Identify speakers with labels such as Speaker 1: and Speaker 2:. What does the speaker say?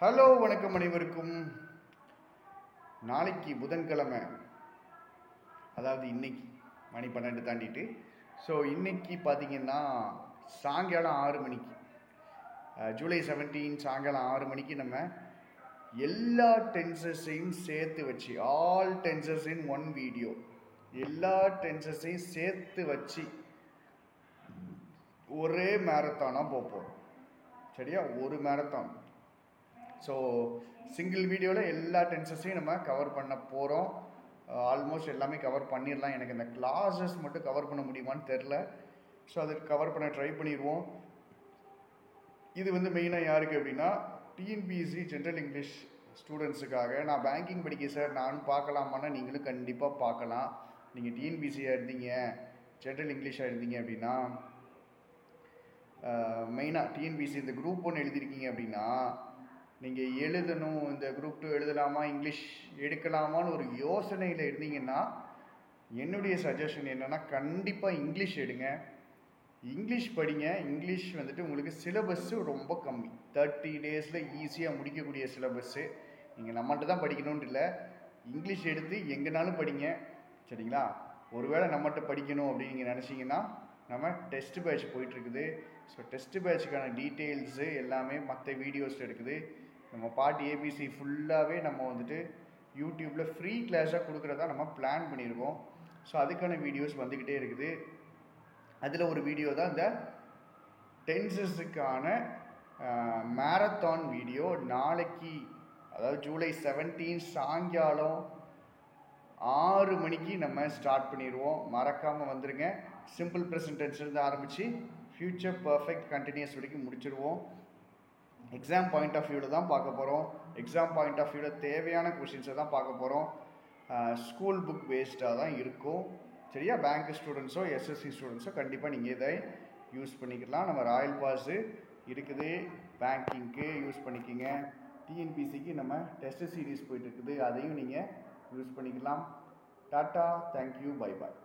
Speaker 1: Hello வணக்கம் அனைவருக்கும். நாளைக்கு புதன்கிழமை, அதாவது இன்னைக்கு மணி 12 தாண்டிட்டு. ஸோ இன்னைக்கு பார்த்தீங்கன்னா சாயங்காலம் 6 மணிக்கு, ஜூலை 17 சாயங்காலம் 6 மணிக்கு நம்ம எல்லா டென்சஸையும் சேர்த்து வச்சு, all tenses in one video, எல்லா டென்சஸையும் சேர்த்து வச்சு ஒரே மேரத்தானாக போகிறோம். சரியா? ஒரு மேரத்தான். ஸோ சிங்கிள் வீடியோவில் எல்லா டென்சஸையும் நம்ம கவர் பண்ண போகிறோம். ஆல்மோஸ்ட் எல்லாமே கவர் பண்ணிடலாம். எனக்கு இந்த கிளாஸஸ் மட்டும் கவர் பண்ண முடியுமான்னு தெரில. ஸோ அதை கவர் பண்ண ட்ரை பண்ணிடுவோம். இது மெயினாக யாருக்கு அப்படின்னா, டிஎன்பிஎஸ்சி ஜென்ரல் இங்கிலீஷ் ஸ்டூடெண்ட்ஸுக்காக. நான் பேங்கிங் படிக்க சார், நானும் பார்க்கலாமான்னா நீங்களும் கண்டிப்பாக பார்க்கலாம். நீங்கள் டிஎன்பிஎஸ்சியாக இருந்தீங்க, ஜென்ரல் இங்கிலீஷாக இருந்தீங்க அப்படின்னா, மெயினாக டிஎன்பிஎஸ்சி இந்த குரூப் 1 எழுதியிருக்கீங்க அப்படின்னா, நீங்கள் எழுதணும், இந்த குரூப் 2 எழுதலாமா, இங்கிலீஷ் எடுக்கலாமான்னு ஒரு யோசனையில் இருந்தீங்கன்னா, என்னுடைய சஜஷன் என்னென்னா, கண்டிப்பாக இங்கிலீஷ் எடுங்க, இங்கிலீஷ் படிங்க. இங்கிலீஷ் உங்களுக்கு சிலபஸ்ஸு ரொம்ப கம்மி, 30 டேஸில் ஈஸியாக முடிக்கக்கூடிய சிலபஸ்ஸு. நீங்கள் நம்மள்ட்ட தான் படிக்கணுன்ட்டு இல்லை, இங்கிலீஷ் எடுத்து எங்கேனாலும் படிங்க. சரிங்களா? ஒருவேளை நம்மகிட்ட படிக்கணும் அப்படின்னு நீங்கள் நினச்சிங்கன்னா, நம்ம டெஸ்ட் பேட்ச் போயிட்டுருக்குது. ஸோ டெஸ்ட் பேட்சுக்கான டீட்டெயில்ஸு எல்லாமே மற்ற வீடியோஸில் இருக்குது. நம்ம பார்ட் ஏபிசி ஃபுல்லாகவே நம்ம யூடியூப்பில் ஃப்ரீ கிளாஸாக கொடுக்குறதா நம்ம பிளான் பண்ணியிருக்கோம். ஸோ அதுக்கான வீடியோஸ் வந்துக்கிட்டே இருக்குது. அதில் ஒரு வீடியோ தான் இந்த டென்சஸுக்கான மேரத்தான் வீடியோ. நாளைக்கு, அதாவது ஜூலை 17 சாயங்காலம் 6 மணிக்கு நம்ம ஸ்டார்ட் பண்ணிடுவோம். மறக்காமல் வந்துடுங்க. சிம்பிள் ப்ரெசன்ட் டென்ஸ்லேருந்து ஆரம்பித்து ஃப்யூச்சர் பர்ஃபெக்ட் கண்டினியூஸ் வரைக்கும் முடிச்சிடுவோம். எக்ஸாம் பாயிண்ட் ஆஃப் வியூவில் தான் பார்க்க போகிறோம். எக்ஸாம் பாயிண்ட் ஆஃப் வியூவில் தேவையான கொஷின்ஸை தான் பார்க்க போகிறோம். ஸ்கூல் புக் பேஸ்டாக தான் இருக்கும். சரியா? பேங்க் ஸ்டூடெண்ட்ஸோ எஸ்எஸ்சி ஸ்டூடெண்ட்ஸோ கண்டிப்பாக நீங்கள் இதை யூஸ் பண்ணிக்கலாம். நம்ம ராயல் பாஸு இருக்குது, பேங்கிங்க்கு யூஸ் பண்ணிக்கோங்க. டிஎன்பிசிக்கு நம்ம டெஸ்ட் சீரீஸ் போயிட்டு இருக்குது, அதையும் நீங்கள் யூஸ் பண்ணிக்கலாம். Tata, thank you, bye bye.